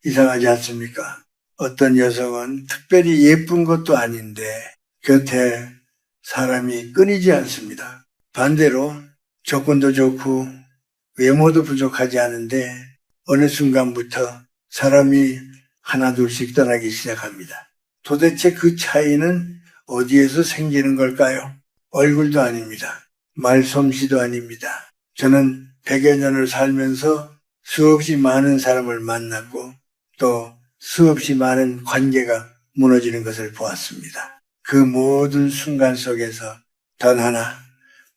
이상하지 않습니까? 어떤 여성은 특별히 예쁜 것도 아닌데 곁에 사람이 끊이지 않습니다. 반대로 조건도 좋고 외모도 부족하지 않은데 어느 순간부터 사람이 하나둘씩 떠나기 시작합니다. 도대체 그 차이는 어디에서 생기는 걸까요? 얼굴도 아닙니다. 말솜씨도 아닙니다. 저는 100여 년을 살면서 수없이 많은 사람을 만났고 또 수없이 많은 관계가 무너지는 것을 보았습니다. 그 모든 순간 속에서 단 하나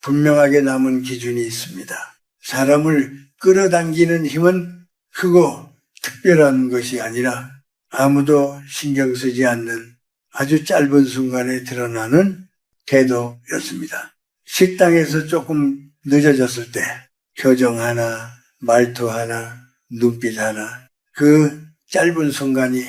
분명하게 남은 기준이 있습니다. 사람을 끌어당기는 힘은 크고 특별한 것이 아니라 아무도 신경 쓰지 않는 아주 짧은 순간에 드러나는 태도였습니다. 식당에서 조금 늦어졌을 때 표정 하나, 말투 하나, 눈빛 하나, 그 짧은 순간이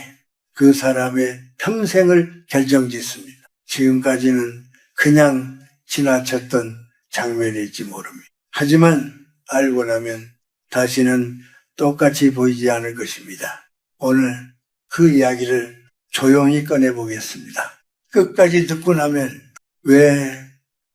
그 사람의 평생을 결정짓습니다. 지금까지는 그냥 지나쳤던 장면일지 모릅니다. 하지만 알고 나면 다시는 똑같이 보이지 않을 것입니다. 오늘 그 이야기를 조용히 꺼내보겠습니다. 끝까지 듣고 나면 왜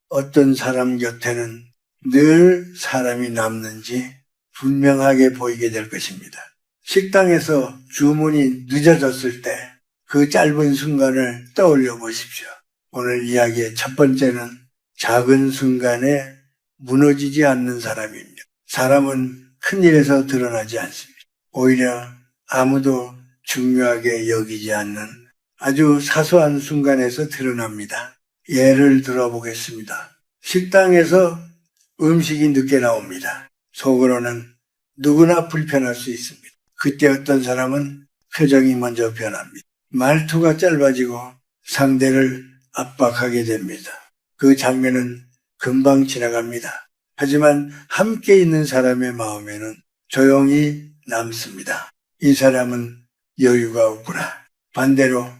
어떤 사람 곁에는 늘 사람이 남는지 분명하게 보이게 될 것입니다. 식당에서 주문이 늦어졌을 때 그 짧은 순간을 떠올려 보십시오. 오늘 이야기의 첫 번째는 작은 순간에 무너지지 않는 사람입니다. 사람은 큰 일에서 드러나지 않습니다. 오히려 아무도 중요하게 여기지 않는 아주 사소한 순간에서 드러납니다. 예를 들어보겠습니다. 식당에서 음식이 늦게 나옵니다. 속으로는 누구나 불편할 수 있습니다. 그때 어떤 사람은 표정이 먼저 변합니다. 말투가 짧아지고 상대를 압박하게 됩니다. 그 장면은 금방 지나갑니다. 하지만 함께 있는 사람의 마음에는 조용히 남습니다. 이 사람은 여유가 없구나. 반대로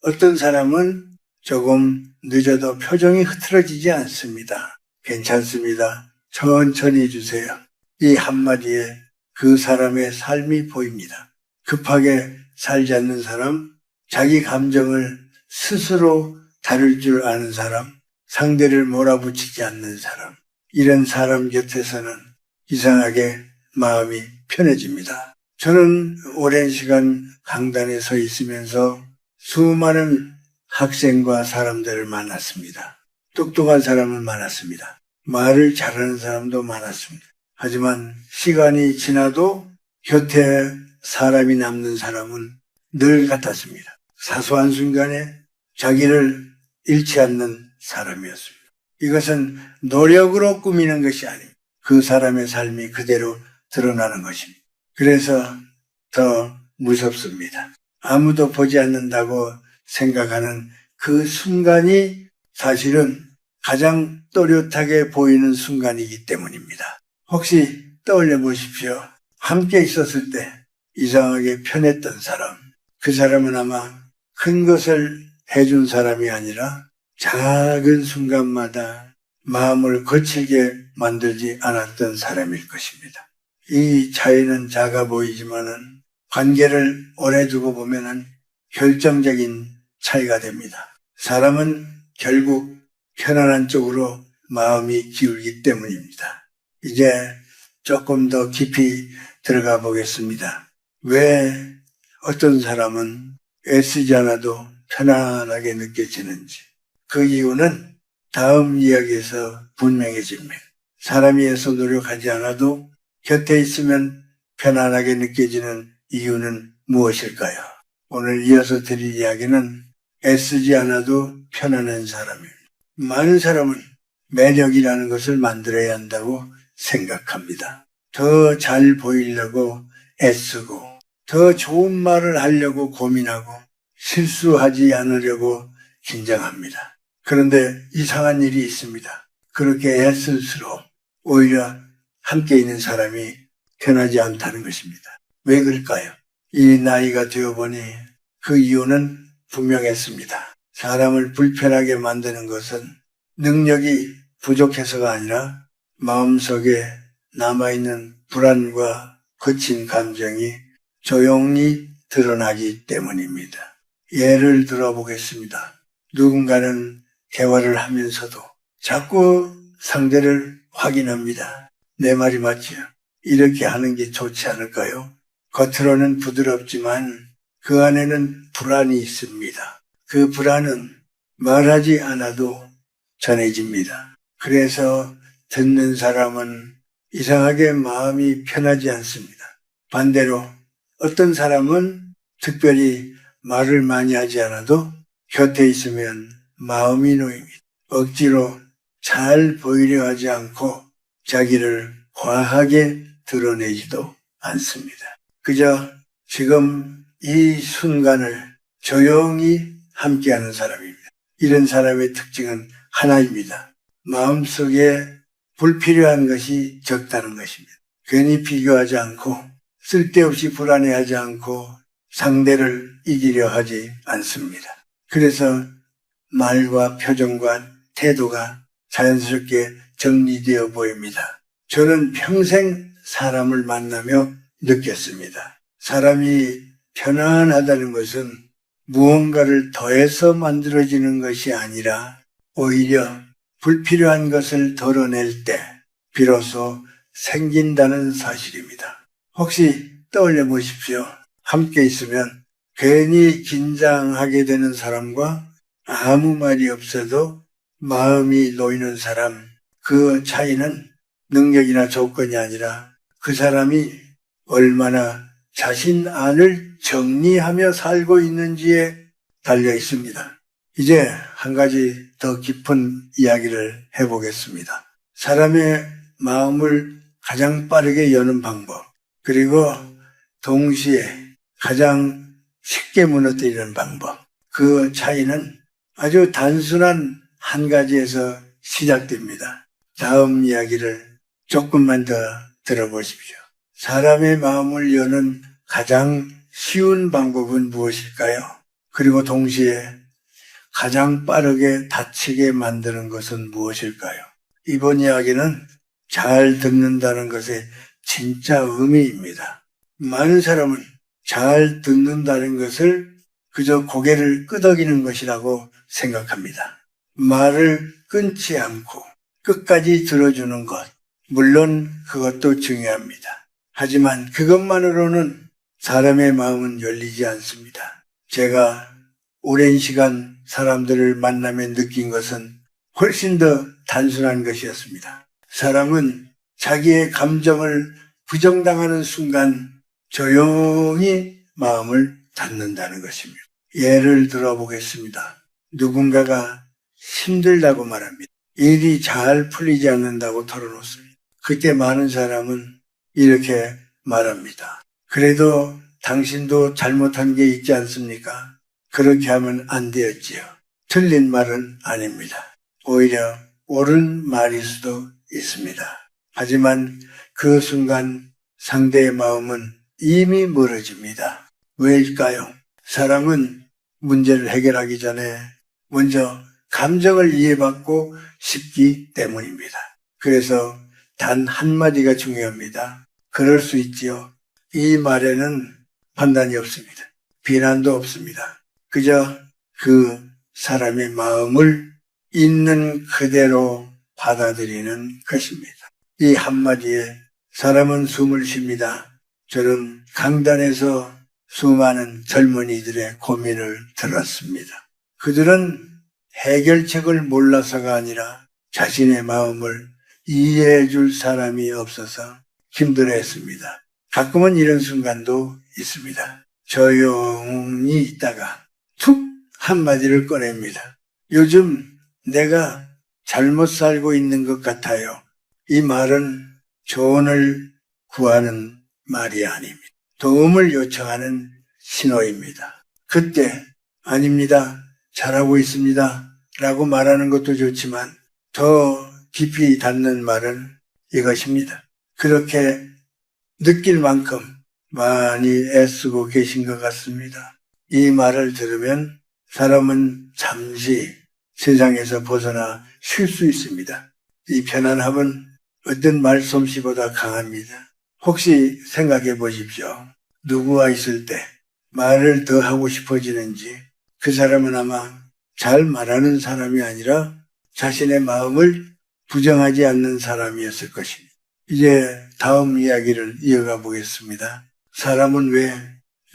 어떤 사람은 조금 늦어도 표정이 흐트러지지 않습니다. 괜찮습니다. 천천히 주세요. 이 한마디에 그 사람의 삶이 보입니다. 급하게 살지 않는 사람, 자기 감정을 스스로 다룰 줄 아는 사람, 상대를 몰아붙이지 않는 사람, 이런 사람 곁에서는 이상하게 마음이 편해집니다. 저는 오랜 시간 강단에 서 있으면서 수많은 학생과 사람들을 만났습니다. 똑똑한 사람을 만났습니다. 말을 잘하는 사람도 많았습니다. 하지만 시간이 지나도 곁에 사람이 남는 사람은 늘 같았습니다. 사소한 순간에 자기를 잃지 않는 사람이었습니다. 이것은 노력으로 꾸미는 것이 아닙니다. 그 사람의 삶이 그대로 드러나는 것입니다. 그래서 더 무섭습니다. 아무도 보지 않는다고 생각하는 그 순간이 사실은 가장 또렷하게 보이는 순간이기 때문입니다. 혹시 떠올려 보십시오. 함께 있었을 때 이상하게 편했던 사람, 그 사람은 아마 큰 것을 해준 사람이 아니라 작은 순간마다 마음을 거칠게 만들지 않았던 사람일 것입니다. 이 차이는 작아 보이지만은 관계를 오래 두고 보면은 결정적인 차이가 됩니다. 사람은 결국 편안한 쪽으로 마음이 기울기 때문입니다. 이제 조금 더 깊이 들어가 보겠습니다. 왜 어떤 사람은 애쓰지 않아도 편안하게 느껴지는지. 그 이유는 다음 이야기에서 분명해집니다. 사람이 애써 노력하지 않아도 곁에 있으면 편안하게 느껴지는 이유는 무엇일까요? 오늘 이어서 드릴 이야기는 애쓰지 않아도 편안한 사람입니다. 많은 사람은 매력이라는 것을 만들어야 한다고 생각합니다. 더 잘 보이려고 애쓰고 더 좋은 말을 하려고 고민하고 실수하지 않으려고 긴장합니다. 그런데 이상한 일이 있습니다. 그렇게 애쓸수록 오히려 함께 있는 사람이 편하지 않다는 것입니다. 왜 그럴까요? 이 나이가 되어보니 그 이유는 분명했습니다. 사람을 불편하게 만드는 것은 능력이 부족해서가 아니라 마음속에 남아있는 불안과 거친 감정이 조용히 드러나기 때문입니다. 예를 들어보겠습니다. 누군가는 대화를 하면서도 자꾸 상대를 확인합니다. 내 말이 맞지요? 이렇게 하는 게 좋지 않을까요? 겉으로는 부드럽지만 그 안에는 불안이 있습니다. 그 불안은 말하지 않아도 전해집니다. 그래서 듣는 사람은 이상하게 마음이 편하지 않습니다. 반대로 어떤 사람은 특별히 말을 많이 하지 않아도 곁에 있으면 마음이 놓입니다. 억지로 잘 보이려 하지 않고 자기를 과하게 드러내지도 않습니다. 그저 지금 이 순간을 조용히 함께하는 사람입니다. 이런 사람의 특징은 하나입니다. 마음속에 불필요한 것이 적다는 것입니다. 괜히 비교하지 않고 쓸데없이 불안해하지 않고 상대를 이기려 하지 않습니다. 그래서 말과 표정과 태도가 자연스럽게 정리되어 보입니다. 저는 평생 사람을 만나며 느꼈습니다. 사람이 편안하다는 것은 무언가를 더해서 만들어지는 것이 아니라 오히려 불필요한 것을 덜어낼 때 비로소 생긴다는 사실입니다. 혹시 떠올려 보십시오. 함께 있으면 괜히 긴장하게 되는 사람과 아무 말이 없어도 마음이 놓이는 사람, 그 차이는 능력이나 조건이 아니라 그 사람이 얼마나 자신 안을 정리하며 살고 있는지에 달려 있습니다. 이제 한 가지 더 깊은 이야기를 해보겠습니다. 사람의 마음을 가장 빠르게 여는 방법, 그리고 동시에 가장 쉽게 무너뜨리는 방법, 그 차이는 아주 단순한 한 가지에서 시작됩니다. 다음 이야기를 조금만 더 들어보십시오. 사람의 마음을 여는 가장 쉬운 방법은 무엇일까요? 그리고 동시에 가장 빠르게 다치게 만드는 것은 무엇일까요? 이번 이야기는 잘 듣는다는 것의 진짜 의미입니다. 많은 사람은 잘 듣는다는 것을 그저 고개를 끄덕이는 것이라고 생각합니다. 말을 끊지 않고 끝까지 들어주는 것, 물론 그것도 중요합니다. 하지만 그것만으로는 사람의 마음은 열리지 않습니다. 제가 오랜 시간 사람들을 만나며 느낀 것은 훨씬 더 단순한 것이었습니다. 사람은 자기의 감정을 부정당하는 순간 조용히 마음을 닫는다는 것입니다. 예를 들어보겠습니다. 누군가가 힘들다고 말합니다. 일이 잘 풀리지 않는다고 털어놓습니다. 그때 많은 사람은 이렇게 말합니다. 그래도 당신도 잘못한 게 있지 않습니까? 그렇게 하면 안 되었지요. 틀린 말은 아닙니다. 오히려 옳은 말일 수도 있습니다. 하지만 그 순간 상대의 마음은 이미 멀어집니다. 왜일까요? 사람은 문제를 해결하기 전에 먼저 감정을 이해받고 싶기 때문입니다. 그래서 단 한마디가 중요합니다. 그럴 수 있지요. 이 말에는 판단이 없습니다. 비난도 없습니다. 그저 그 사람의 마음을 있는 그대로 받아들이는 것입니다. 이 한마디에 사람은 숨을 쉽니다. 저는 강단에서 수많은 젊은이들의 고민을 들었습니다. 그들은 해결책을 몰라서가 아니라 자신의 마음을 이해해 줄 사람이 없어서 힘들어했습니다. 가끔은 이런 순간도 있습니다. 조용히 있다가 툭 한마디를 꺼냅니다. 요즘 내가 잘못 살고 있는 것 같아요. 이 말은 조언을 구하는 말이 아닙니다. 도움을 요청하는 신호입니다. 그때 아닙니다. 잘하고 있습니다. 라고 말하는 것도 좋지만 더 깊이 닿는 말은 이것입니다. 그렇게 느낄 만큼 많이 애쓰고 계신 것 같습니다. 이 말을 들으면 사람은 잠시 세상에서 벗어나 쉴 수 있습니다. 이 편안함은 어떤 말솜씨보다 강합니다. 혹시 생각해 보십시오. 누구와 있을 때 말을 더 하고 싶어지는지 그 사람은 아마 잘 말하는 사람이 아니라 자신의 마음을 부정하지 않는 사람이었을 것입니다. 이제 다음 이야기를 이어가 보겠습니다. 사람은 왜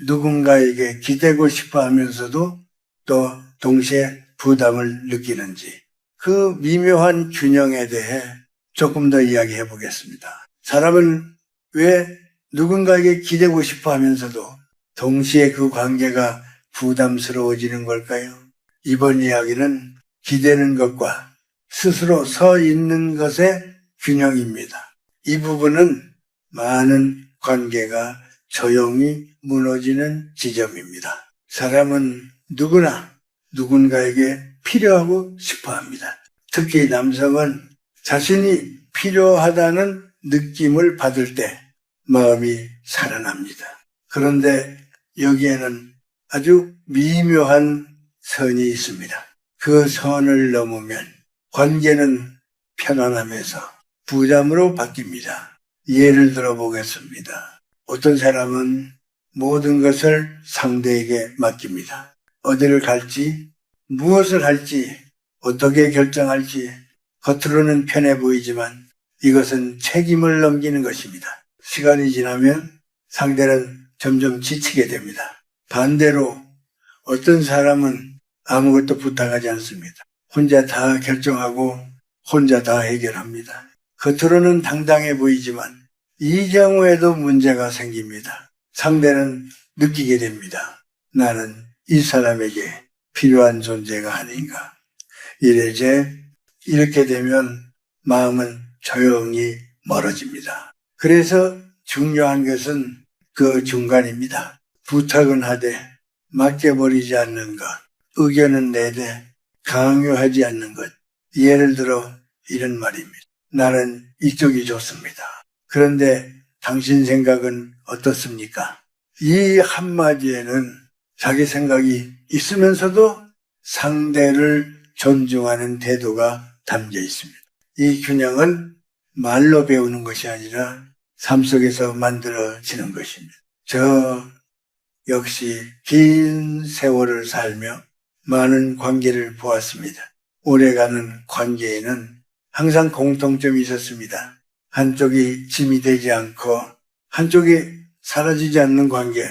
누군가에게 기대고 싶어 하면서도 또 동시에 부담을 느끼는지 그 미묘한 균형에 대해 조금 더 이야기해 보겠습니다. 사람은 왜 누군가에게 기대고 싶어 하면서도 동시에 그 관계가 부담스러워지는 걸까요? 이번 이야기는 기대는 것과 스스로 서 있는 것의 균형입니다. 이 부분은 많은 관계가 조용히 무너지는 지점입니다. 사람은 누구나 누군가에게 필요하고 싶어 합니다. 특히 남성은 자신이 필요하다는 느낌을 받을 때 마음이 살아납니다. 그런데 여기에는 아주 미묘한 선이 있습니다. 그 선을 넘으면 관계는 편안함에서 부담으로 바뀝니다. 예를 들어 보겠습니다. 어떤 사람은 모든 것을 상대에게 맡깁니다. 어디를 갈지, 무엇을 할지, 어떻게 결정할지 겉으로는 편해 보이지만 이것은 책임을 넘기는 것입니다. 시간이 지나면 상대는 점점 지치게 됩니다. 반대로 어떤 사람은 아무것도 부탁하지 않습니다. 혼자 다 결정하고 혼자 다 해결합니다. 겉으로는 당당해 보이지만 이 경우에도 문제가 생깁니다. 상대는 느끼게 됩니다. 나는 이 사람에게 필요한 존재가 아닌가. 이렇게 되면 마음은 조용히 멀어집니다. 그래서 중요한 것은 그 중간입니다. 부탁은 하되 맡겨버리지 않는 것, 의견은 내되 강요하지 않는 것. 예를 들어 이런 말입니다. 나는 이쪽이 좋습니다. 그런데 당신 생각은 어떻습니까? 이 한마디에는 자기 생각이 있으면서도 상대를 존중하는 태도가 담겨 있습니다. 이 균형은 말로 배우는 것이 아니라 삶 속에서 만들어지는 것입니다. 저 역시 긴 세월을 살며 많은 관계를 보았습니다. 오래가는 관계에는 항상 공통점이 있었습니다. 한쪽이 짐이 되지 않고 한쪽이 사라지지 않는 관계,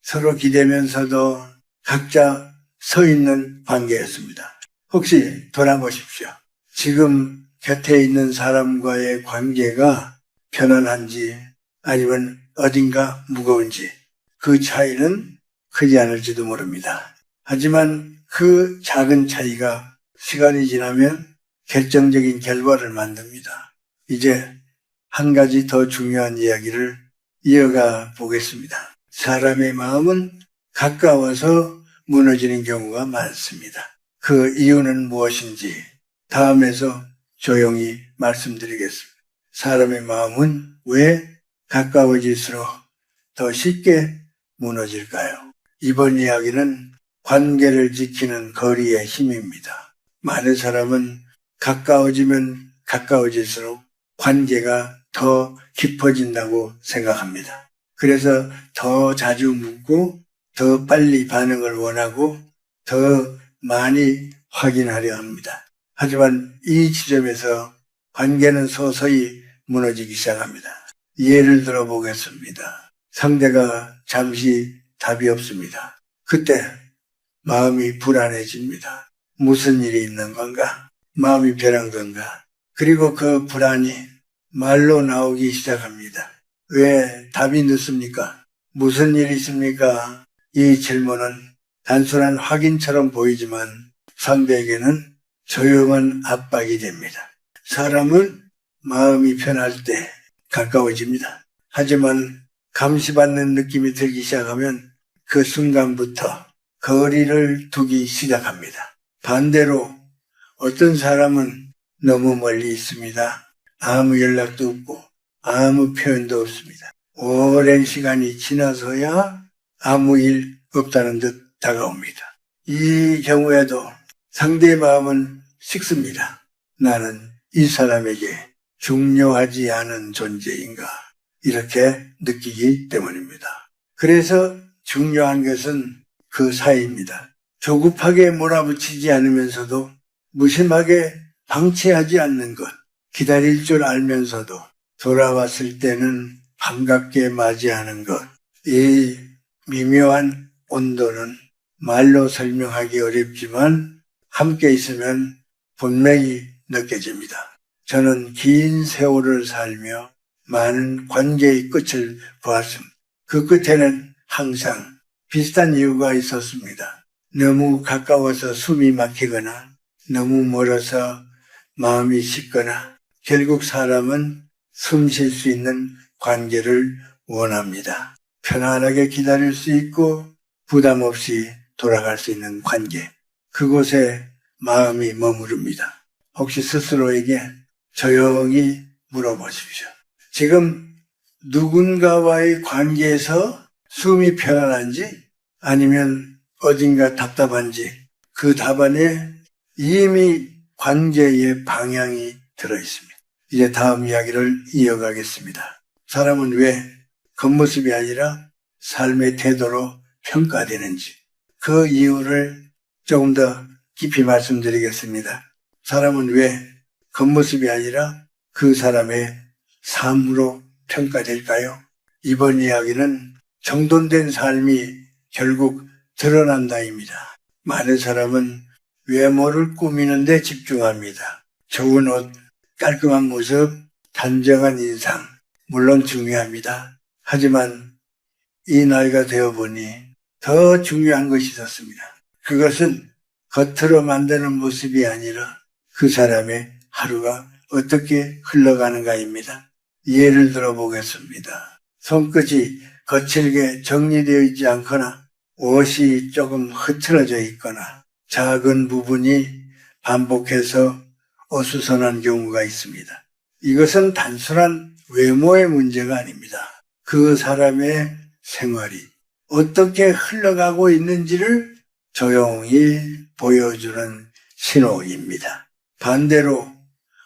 서로 기대면서도 각자 서 있는 관계였습니다. 혹시 돌아보십시오. 지금 곁에 있는 사람과의 관계가 편안한지 아니면 어딘가 무거운지 그 차이는 크지 않을지도 모릅니다. 하지만 그 작은 차이가 시간이 지나면 결정적인 결과를 만듭니다. 이제 한 가지 더 중요한 이야기를 이어가 보겠습니다. 사람의 마음은 가까워서 무너지는 경우가 많습니다. 그 이유는 무엇인지 다음에서 조용히 말씀드리겠습니다. 사람의 마음은 왜 가까워질수록 더 쉽게 무너질까요? 이번 이야기는 관계를 지키는 거리의 힘입니다. 많은 사람은 가까워지면 가까워질수록 관계가 더 깊어진다고 생각합니다. 그래서 더 자주 묻고 더 빨리 반응을 원하고 더 많이 확인하려 합니다. 하지만 이 지점에서 관계는 서서히 무너지기 시작합니다. 예를 들어 보겠습니다. 상대가 잠시 답이 없습니다. 그때 마음이 불안해집니다. 무슨 일이 있는 건가? 마음이 변한 건가? 그리고 그 불안이 말로 나오기 시작합니다. 왜 답이 늦습니까? 무슨 일이 있습니까? 이 질문은 단순한 확인처럼 보이지만 상대에게는 조용한 압박이 됩니다. 사람은 마음이 편할 때 가까워집니다. 하지만 감시받는 느낌이 들기 시작하면 그 순간부터 거리를 두기 시작합니다. 반대로 어떤 사람은 너무 멀리 있습니다. 아무 연락도 없고 아무 표현도 없습니다. 오랜 시간이 지나서야 아무 일 없다는 듯 다가옵니다. 이 경우에도 상대의 마음은 식습니다. 나는 이 사람에게 중요하지 않은 존재인가 이렇게 느끼기 때문입니다. 그래서 중요한 것은 그 사이입니다. 조급하게 몰아붙이지 않으면서도 무심하게 방치하지 않는 것, 기다릴 줄 알면서도 돌아왔을 때는 반갑게 맞이하는 것, 이 미묘한 온도는 말로 설명하기 어렵지만 함께 있으면 분명히 느껴집니다. 저는 긴 세월을 살며 많은 관계의 끝을 보았습니다. 그 끝에는 항상 비슷한 이유가 있었습니다. 너무 가까워서 숨이 막히거나 너무 멀어서 마음이 식거나 결국 사람은 숨 쉴 수 있는 관계를 원합니다. 편안하게 기다릴 수 있고 부담 없이 돌아갈 수 있는 관계. 그곳에 마음이 머무릅니다. 혹시 스스로에게 조용히 물어보십시오. 지금 누군가와의 관계에서 숨이 편안한지 아니면 어딘가 답답한지 그 답안에 이미 관계의 방향이 들어있습니다. 이제 다음 이야기를 이어가겠습니다. 사람은 왜 겉모습이 아니라 삶의 태도로 평가되는지 그 이유를 조금 더 깊이 말씀드리겠습니다. 사람은 왜 겉모습이 아니라 그 사람의 삶으로 평가될까요? 이번 이야기는 정돈된 삶이 결국 드러난다입니다. 많은 사람은 외모를 꾸미는 데 집중합니다. 좋은 옷, 깔끔한 모습, 단정한 인상, 물론 중요합니다. 하지만 이 나이가 되어보니 더 중요한 것이 있었습니다. 그것은 겉으로 만드는 모습이 아니라 그 사람의 하루가 어떻게 흘러가는가입니다. 예를 들어 보겠습니다. 손끝이 거칠게 정리되어 있지 않거나 옷이 조금 흐트러져 있거나 작은 부분이 반복해서 어수선한 경우가 있습니다. 이것은 단순한 외모의 문제가 아닙니다. 그 사람의 생활이 어떻게 흘러가고 있는지를 조용히 보여주는 신호입니다. 반대로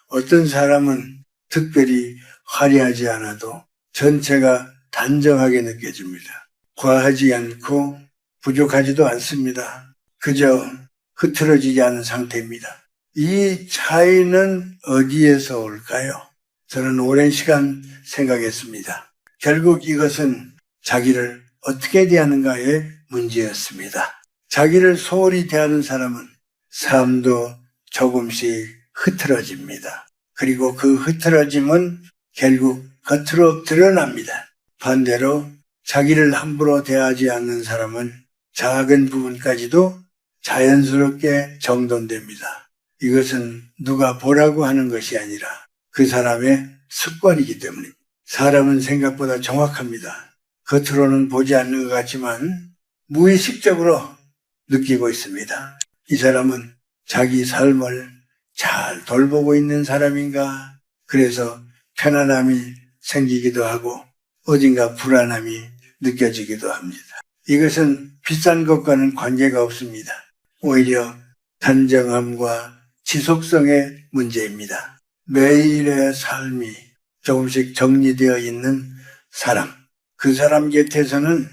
어떤 사람은 특별히 화려하지 않아도 전체가 단정하게 느껴집니다. 과하지 않고 부족하지도 않습니다. 그저 흐트러지지 않은 상태입니다. 이 차이는 어디에서 올까요? 저는 오랜 시간 생각했습니다. 결국 이것은 자기를 어떻게 대하는가의 문제였습니다. 자기를 소홀히 대하는 사람은 삶도 조금씩 흐트러집니다. 그리고 그 흐트러짐은 결국 겉으로 드러납니다. 반대로 자기를 함부로 대하지 않는 사람은 작은 부분까지도 자연스럽게 정돈됩니다. 이것은 누가 보라고 하는 것이 아니라 그 사람의 습관이기 때문입니다. 사람은 생각보다 정확합니다. 겉으로는 보지 않는 것 같지만 무의식적으로 느끼고 있습니다. 이 사람은 자기 삶을 잘 돌보고 있는 사람인가? 그래서 편안함이 생기기도 하고 어딘가 불안함이 느껴지기도 합니다. 이것은 비싼 것과는 관계가 없습니다. 오히려 단정함과 지속성의 문제입니다. 매일의 삶이 조금씩 정리되어 있는 사람, 그 사람 곁에서는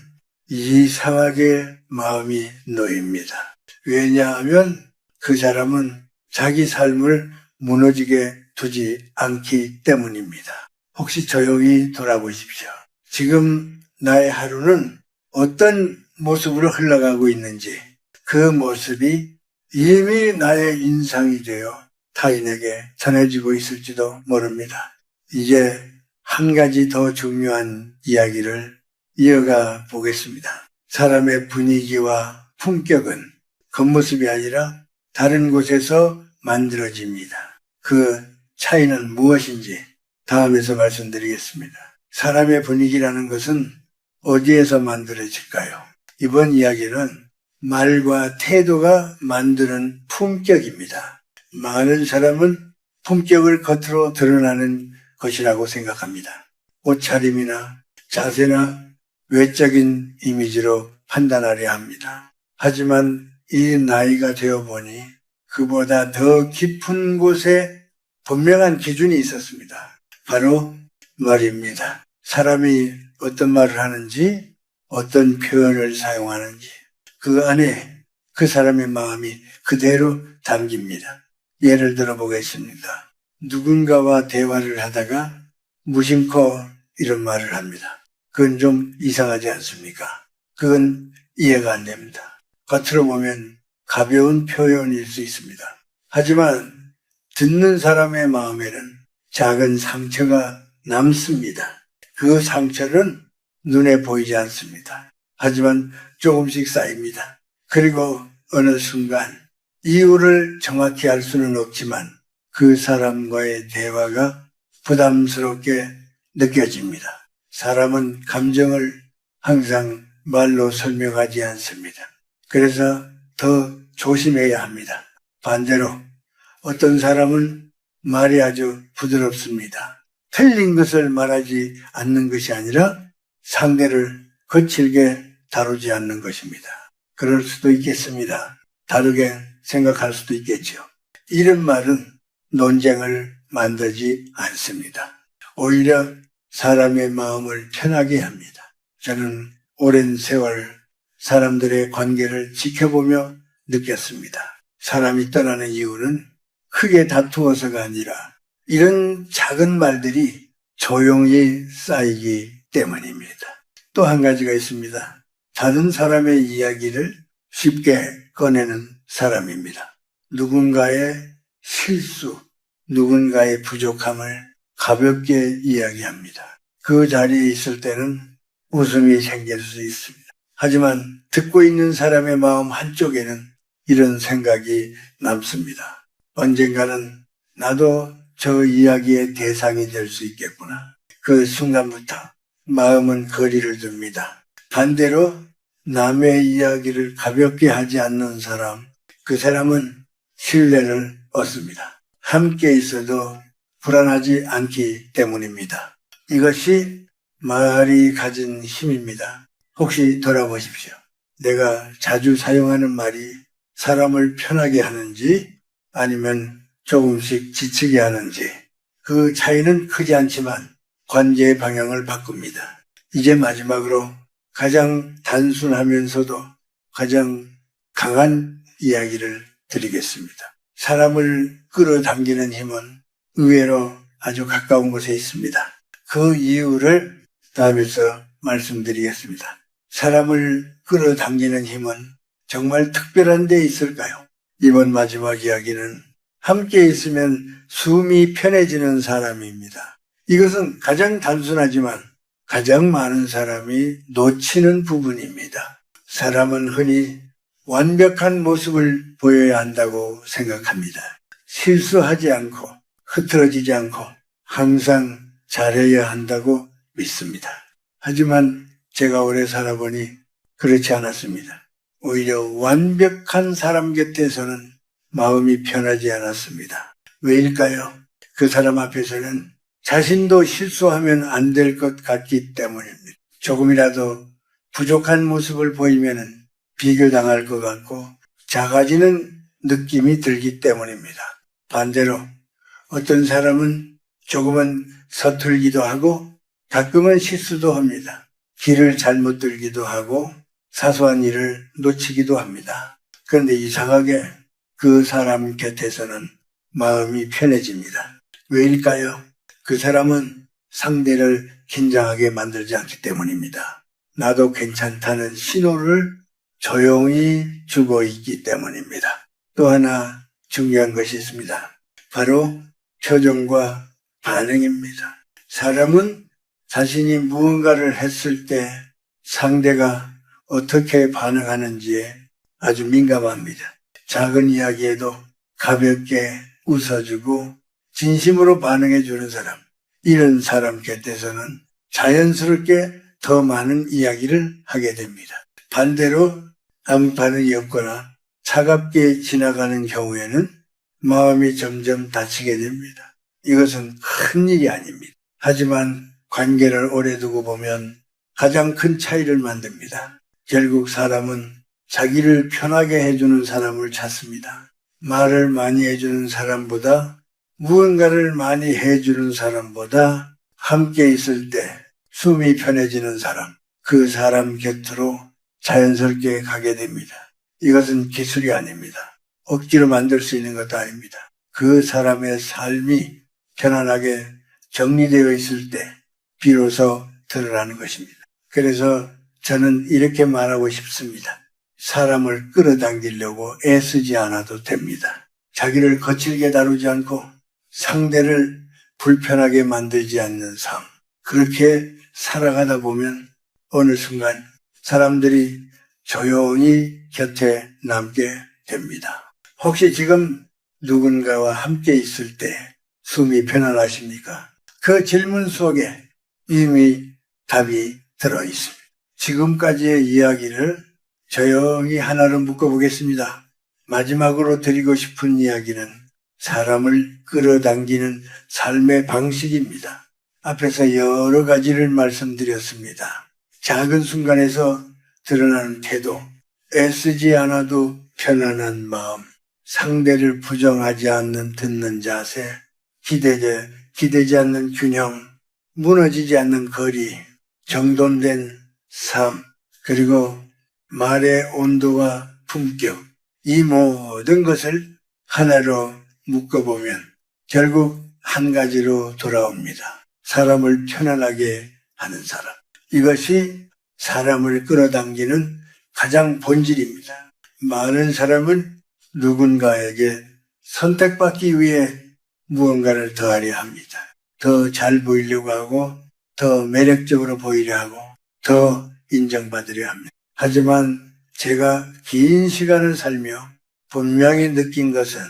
이상하게 마음이 놓입니다. 왜냐하면 그 사람은 자기 삶을 무너지게 두지 않기 때문입니다. 혹시 조용히 돌아보십시오. 지금 나의 하루는 어떤 모습으로 흘러가고 있는지 그 모습이 이미 나의 인상이 되어 타인에게 전해지고 있을지도 모릅니다. 이제 한 가지 더 중요한 이야기를 이어가 보겠습니다. 사람의 분위기와 품격은 겉모습이 아니라 다른 곳에서 만들어집니다. 그 차이는 무엇인지 다음에서 말씀드리겠습니다. 사람의 분위기라는 것은 어디에서 만들어질까요? 이번 이야기는 말과 태도가 만드는 품격입니다. 많은 사람은 품격을 겉으로 드러나는 것이라고 생각합니다. 옷차림이나 자세나 외적인 이미지로 판단하려 합니다. 하지만 이 나이가 되어 보니 그보다 더 깊은 곳에 분명한 기준이 있었습니다. 바로 말입니다. 사람이 어떤 말을 하는지, 어떤 표현을 사용하는지 그 안에 그 사람의 마음이 그대로 담깁니다. 예를 들어 보겠습니다. 누군가와 대화를 하다가 무심코 이런 말을 합니다. 그건 좀 이상하지 않습니까? 그건 이해가 안 됩니다. 겉으로 보면 가벼운 표현일 수 있습니다. 하지만 듣는 사람의 마음에는 작은 상처가 남습니다. 그 상처는 눈에 보이지 않습니다. 하지만 조금씩 쌓입니다. 그리고 어느 순간 이유를 정확히 알 수는 없지만 그 사람과의 대화가 부담스럽게 느껴집니다. 사람은 감정을 항상 말로 설명하지 않습니다. 그래서 더 조심해야 합니다. 반대로 어떤 사람은 말이 아주 부드럽습니다. 틀린 것을 말하지 않는 것이 아니라 상대를 거칠게 다루지 않는 것입니다. 그럴 수도 있겠습니다. 다르게 생각할 수도 있겠죠. 이런 말은 논쟁을 만들지 않습니다. 오히려 사람의 마음을 편하게 합니다. 저는 오랜 세월 사람들의 관계를 지켜보며 느꼈습니다. 사람이 떠나는 이유는 크게 다투어서가 아니라 이런 작은 말들이 조용히 쌓이기 때문입니다. 또 한 가지가 있습니다. 다른 사람의 이야기를 쉽게 꺼내는 사람입니다. 누군가의 실수, 누군가의 부족함을 가볍게 이야기합니다. 그 자리에 있을 때는 웃음이 생길 수 있습니다. 하지만 듣고 있는 사람의 마음 한쪽에는 이런 생각이 남습니다. 언젠가는 나도 저 이야기의 대상이 될 수 있겠구나. 그 순간부터 마음은 거리를 둡니다. 반대로 남의 이야기를 가볍게 하지 않는 사람, 그 사람은 신뢰를 얻습니다. 함께 있어도 불안하지 않기 때문입니다. 이것이 말이 가진 힘입니다. 혹시 돌아보십시오. 내가 자주 사용하는 말이 사람을 편하게 하는지 아니면 조금씩 지치게 하는지 그 차이는 크지 않지만 관계의 방향을 바꿉니다. 이제 마지막으로 가장 단순하면서도 가장 강한 이야기를 드리겠습니다. 사람을 끌어당기는 힘은 의외로 아주 가까운 곳에 있습니다. 그 이유를 다음에서 말씀드리겠습니다. 사람을 끌어당기는 힘은 정말 특별한 데 있을까요? 이번 마지막 이야기는 함께 있으면 숨이 편해지는 사람입니다. 이것은 가장 단순하지만 가장 많은 사람이 놓치는 부분입니다. 사람은 흔히 완벽한 모습을 보여야 한다고 생각합니다. 실수하지 않고 흐트러지지 않고 항상 잘해야 한다고 믿습니다. 하지만 제가 오래 살아보니 그렇지 않았습니다. 오히려 완벽한 사람 곁에서는 마음이 편하지 않았습니다. 왜일까요? 그 사람 앞에서는 자신도 실수하면 안 될 것 같기 때문입니다. 조금이라도 부족한 모습을 보이면 비교당할 것 같고 작아지는 느낌이 들기 때문입니다. 반대로 어떤 사람은 조금은 서툴기도 하고 가끔은 실수도 합니다. 길을 잘못 들기도 하고 사소한 일을 놓치기도 합니다. 그런데 이상하게 그 사람 곁에서는 마음이 편해집니다. 왜일까요? 그 사람은 상대를 긴장하게 만들지 않기 때문입니다. 나도 괜찮다는 신호를 조용히 주고 있기 때문입니다. 또 하나 중요한 것이 있습니다. 바로 표정과 반응입니다. 사람은 자신이 무언가를 했을 때 상대가 어떻게 반응하는지에 아주 민감합니다. 작은 이야기에도 가볍게 웃어주고 진심으로 반응해주는 사람, 이런 사람 곁에서는 자연스럽게 더 많은 이야기를 하게 됩니다. 반대로 아무 반응이 없거나 차갑게 지나가는 경우에는 마음이 점점 다치게 됩니다. 이것은 큰 일이 아닙니다. 하지만 관계를 오래 두고 보면 가장 큰 차이를 만듭니다. 결국 사람은 자기를 편하게 해주는 사람을 찾습니다. 말을 많이 해주는 사람보다 무언가를 많이 해주는 사람보다 함께 있을 때 숨이 편해지는 사람, 그 사람 곁으로 자연스럽게 가게 됩니다. 이것은 기술이 아닙니다. 억지로 만들 수 있는 것도 아닙니다. 그 사람의 삶이 편안하게 정리되어 있을 때 비로소 드러나는 것입니다. 그래서 저는 이렇게 말하고 싶습니다. 사람을 끌어당기려고 애쓰지 않아도 됩니다. 자기를 거칠게 다루지 않고 상대를 불편하게 만들지 않는 삶. 그렇게 살아가다 보면 어느 순간 사람들이 조용히 곁에 남게 됩니다. 혹시 지금 누군가와 함께 있을 때 숨이 편안하십니까? 그 질문 속에 이미 답이 들어있습니다. 지금까지의 이야기를 조용히 하나로 묶어보겠습니다. 마지막으로 드리고 싶은 이야기는 사람을 끌어당기는 삶의 방식입니다. 앞에서 여러 가지를 말씀드렸습니다. 작은 순간에서 드러나는 태도, 애쓰지 않아도 편안한 마음, 상대를 부정하지 않는 듣는 자세, 기대지 않는 균형, 무너지지 않는 거리, 정돈된 삶, 그리고 말의 온도와 품격, 이 모든 것을 하나로 묶어보면 결국 한 가지로 돌아옵니다. 사람을 편안하게 하는 사람. 이것이 사람을 끌어당기는 가장 본질입니다. 많은 사람은 누군가에게 선택받기 위해 무언가를 더하려 합니다. 더 잘 보이려고 하고, 더 매력적으로 보이려 하고, 더 인정받으려 합니다. 하지만 제가 긴 시간을 살며 분명히 느낀 것은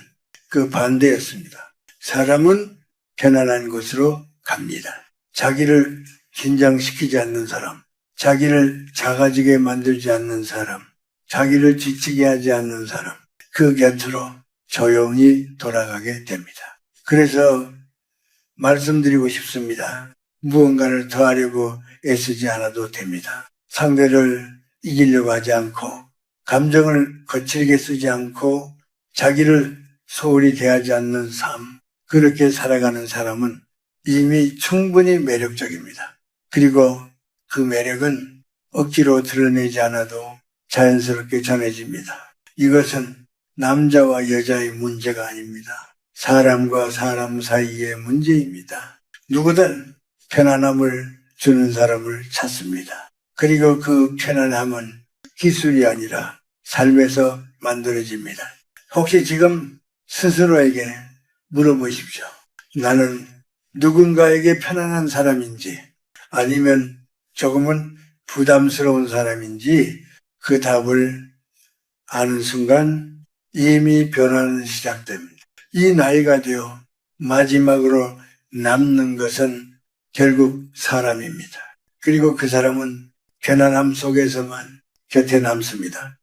그 반대였습니다. 사람은 편안한 곳으로 갑니다. 자기를 긴장시키지 않는 사람, 자기를 작아지게 만들지 않는 사람, 자기를 지치게 하지 않는 사람, 그 곁으로 조용히 돌아가게 됩니다. 그래서 말씀드리고 싶습니다. 무언가를 더하려고 애쓰지 않아도 됩니다. 상대를 이기려고 하지 않고, 감정을 거칠게 쓰지 않고, 자기를 소홀히 대하지 않는 삶, 그렇게 살아가는 사람은 이미 충분히 매력적입니다. 그리고 그 매력은 억지로 드러내지 않아도 자연스럽게 전해집니다. 이것은 남자와 여자의 문제가 아닙니다. 사람과 사람 사이의 문제입니다. 누구든 편안함을 주는 사람을 찾습니다. 그리고 그 편안함은 기술이 아니라 삶에서 만들어집니다. 혹시 지금 스스로에게 물어보십시오. 나는 누군가에게 편안한 사람인지 아니면 조금은 부담스러운 사람인지 그 답을 아는 순간 이미 변화는 시작됩니다. 이 나이가 되어 마지막으로 남는 것은 결국 사람입니다. 그리고 그 사람은 편안함 속에서만 곁에 남습니다.